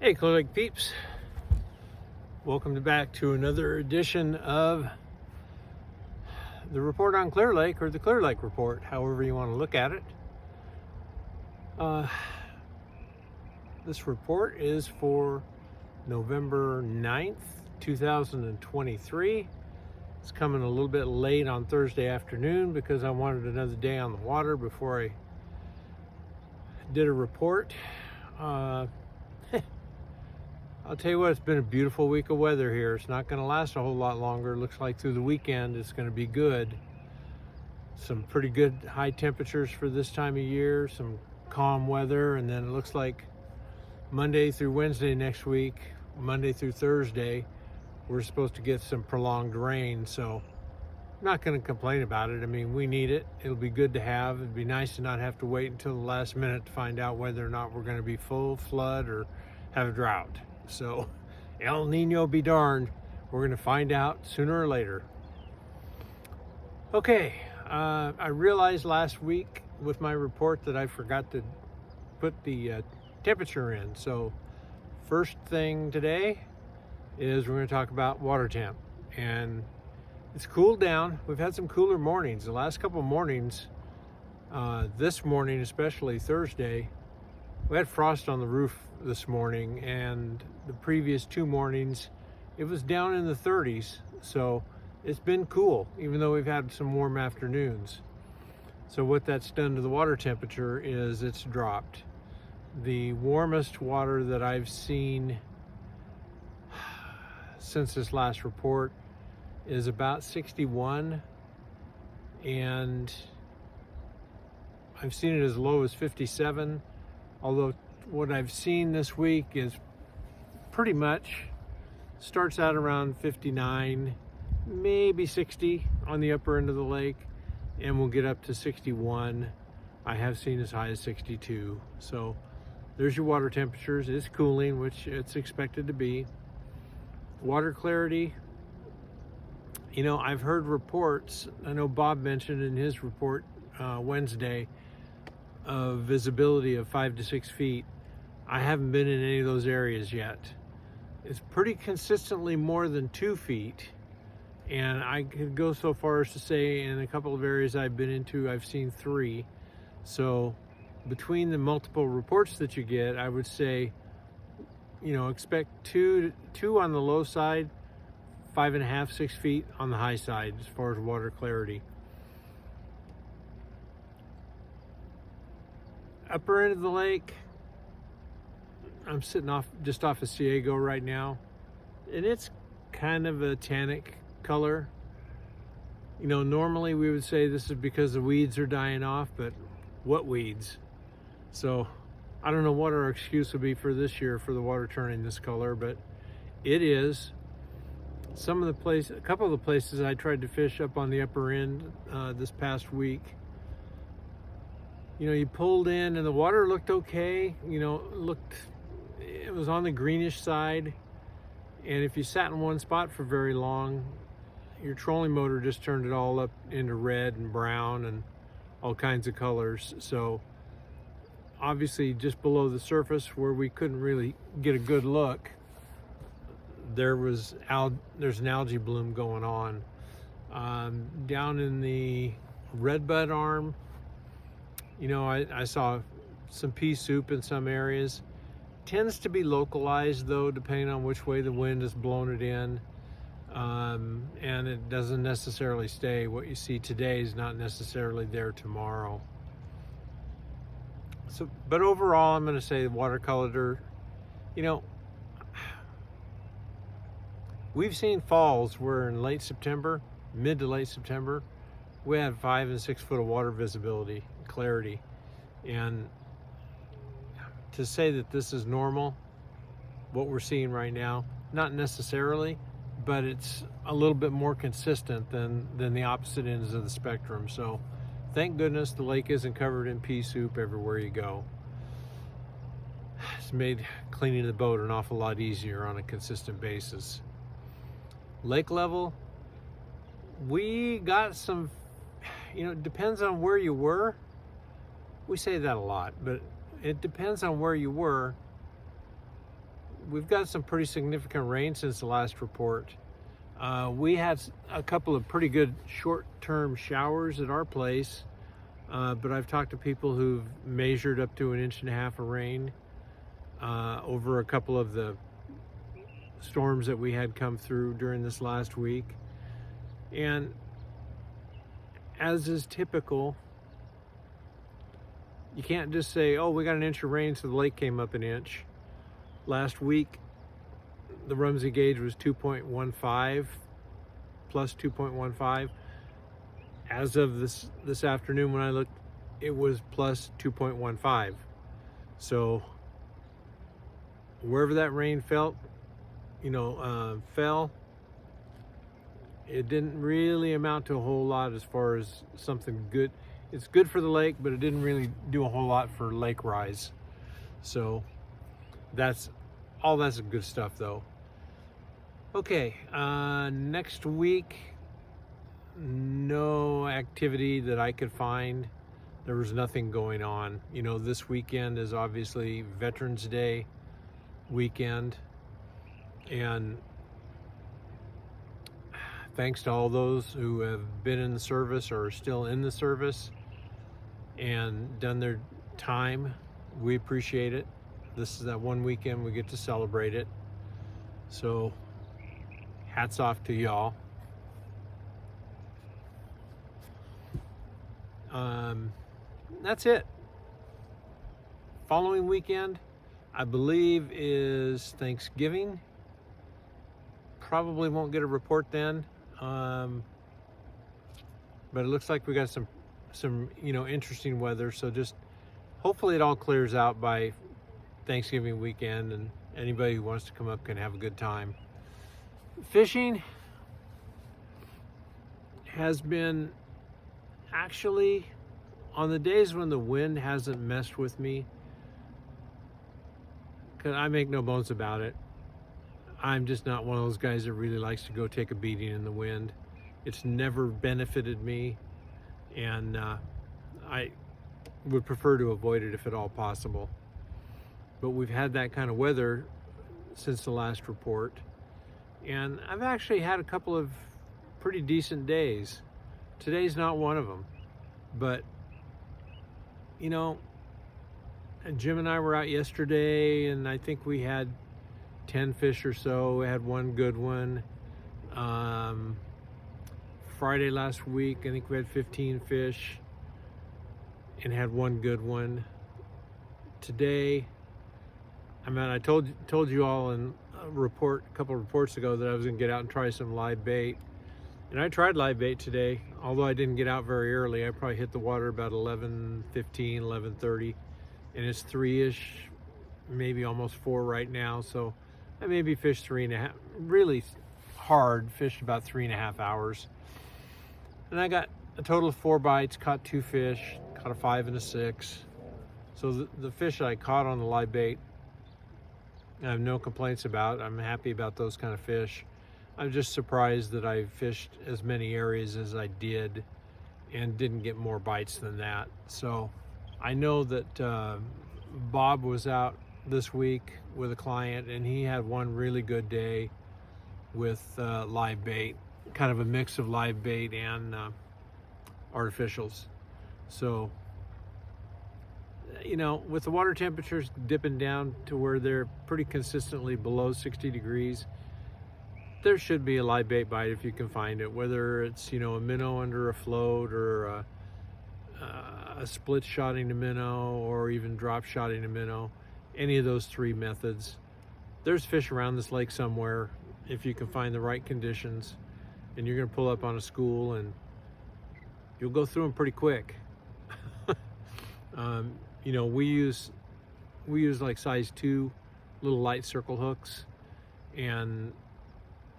Hey, Clear Lake peeps. Welcome back to another edition of the Report on Clear Lake, or the Clear Lake Report, however you want to look at it. This report is for November 9th, 2023. It's coming a little bit late on Thursday afternoon because I wanted another day on the water before I did a report. I'll tell you what, it's been a beautiful week of weather here. It's not going to last a whole lot longer. Looks like through the weekend it's going to be good. Some pretty good high temperatures for this time of year, some calm weather, and then it looks like Monday through Wednesday next week, Monday through Thursday, we're supposed to get some prolonged rain. So I'm not going to complain about it. I mean, we need it. It'll be good to have. It'd be nice to not have to wait until the last minute to find out whether or not we're going to be full flood or have a drought. So El Nino be darned, we're going to find out sooner or later. Okay, I realized last week with my report that I forgot to put the temperature in. So first thing today is we're going to talk about water temp. And it's cooled down. We've had some cooler mornings. The last couple of mornings, this morning, especially Thursday, we had frost on the roof this morning, and the previous two mornings it was down in the 30s. So it's been cool, even though we've had some warm afternoons. So what that's done to the water temperature is it's dropped. The warmest water that I've seen since this last report is about 61, and I've seen it as low as 57. Although what I've seen this week is pretty much starts out around 59, maybe 60 on the upper end of the lake, and we'll get up to 61. I have seen as high as 62. So there's your water temperatures. It's cooling, which it's expected to be. Water clarity, you know, I've heard reports, I know Bob mentioned in his report Wednesday, of visibility of 5 to 6 feet. I haven't been in any of those areas yet. It's pretty consistently more than 2 feet, and I could go so far as to say in a couple of areas I've been into, I've seen 3. So between the multiple reports that you get, I would say, you know, expect two on the low side, 5.5, 6 feet on the high side as far as water clarity. Upper end of the lake, I'm sitting just off of Ciego right now, and it's kind of a tannic color. You know, normally we would say this is because the weeds are dying off, but what weeds? So I don't know what our excuse would be for this year for the water turning this color, but it is. A couple of the places I tried to fish up on the upper end this past week, you know, you pulled in and the water looked okay. You know, it was on the greenish side. And if you sat in one spot for very long, your trolling motor just turned it all up into red and brown and all kinds of colors. So obviously just below the surface where we couldn't really get a good look, there's an algae bloom going on. Down in the redbud arm, you know, I saw some pea soup in some areas. Tends to be localized though, depending on which way the wind has blown it in. And it doesn't necessarily stay. What you see today is not necessarily there tomorrow. So, but overall, I'm going to say the watercolor, you know, we've seen falls where in late September, mid to late September, we had 5 and 6 foot of water visibility, clarity. And to say that this is normal, what we're seeing right now, not necessarily, but it's a little bit more consistent than the opposite ends of the spectrum. So thank goodness the lake isn't covered in pea soup everywhere you go. It's made cleaning the boat an awful lot easier on a consistent basis. Lake level, we got some, you know, it depends on where you were. We say that a lot, but it depends on where you were. we've got some pretty significant rain since the last report. We had a couple of pretty good short-term showers at our place, but I've talked to people who've measured up to 1.5 inches of rain over a couple of the storms that we had come through during this last week. And as is typical, you can't just say, oh, we got 1 inch of rain, so the lake came up 1 inch. Last week, the Rumsey gauge was 2.15, plus 2.15. As of this afternoon when I looked, it was plus 2.15. So wherever that rain fell, it didn't really amount to a whole lot as far as something good. It's good for the lake, but it didn't really do a whole lot for lake rise. So that's good stuff though. Okay, next week, no activity that I could find. There was nothing going on. This weekend is obviously Veterans Day weekend, and thanks to all those who have been in the service or are still in the service and done their time. We appreciate it. This is that one weekend we get to celebrate it. So hats off to y'all. That's it. Following weekend, I believe, is Thanksgiving. Probably won't get a report then, but it looks like we got some interesting weather. So just hopefully it all clears out by Thanksgiving weekend, and anybody who wants to come up can have a good time. Fishing has been, actually, on the days when the wind hasn't messed with me, because I make no bones about it, I'm just not one of those guys that really likes to go take a beating in the wind. It's never benefited me, and I would prefer to avoid it if at all possible. But we've had that kind of weather since the last report, and I've actually had a couple of pretty decent days. Today's not one of them, but Jim and I were out yesterday, and I think we had 10 fish or so. We had one good one. Friday last week, I think we had 15 fish and had one good one. Today, I told you all in a couple reports ago that I was gonna get out and try some live bait. And I tried live bait today, although I didn't get out very early. I probably hit the water about 11:15, 11:30, and it's 3-ish, maybe almost 4 right now. So I maybe fished 3.5, really hard, fished about 3.5 hours. And I got a total of 4 bites, caught 2 fish, caught a 5 and a 6. So the fish I caught on the live bait, I have no complaints about. I'm happy about those kind of fish. I'm just surprised that I fished as many areas as I did and didn't get more bites than that. So I know that Bob was out this week with a client, and he had one really good day with live bait, kind of a mix of live bait and artificials. So with the water temperatures dipping down to where they're pretty consistently below 60 degrees, there should be a live bait bite if you can find it, whether it's a minnow under a float, or a split shotting a minnow, or even drop shotting a minnow. Any of those 3 methods. There's fish around this lake somewhere if you can find the right conditions, and you're going to pull up on a school and you'll go through them pretty quick. We use like size 2 little light circle hooks, and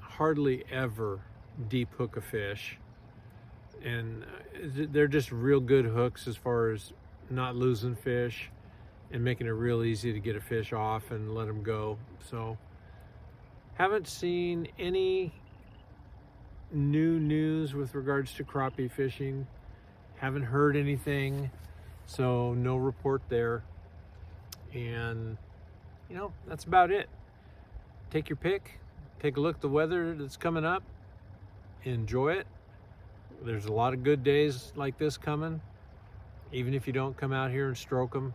hardly ever deep hook a fish, and they're just real good hooks as far as not losing fish and making it real easy to get a fish off and let them go. So haven't seen any new news with regards to crappie fishing, haven't heard anything, so no report there. And that's about it. take your pick, take a look at the weather that's coming up, enjoy it. There's a lot of good days like this coming. Even if you don't come out here and stroke them,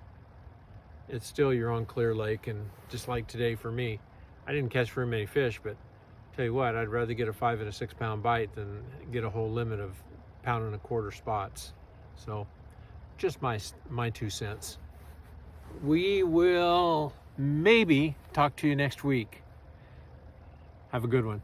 it's still, you're on clear lake. And just like today for me, I didn't catch very many fish, but tell you what, I'd rather get a 5 and a 6 pound bite than get a whole limit of 1.25 pound spots. So just my 2 cents. We will maybe talk to you next week. Have a good one.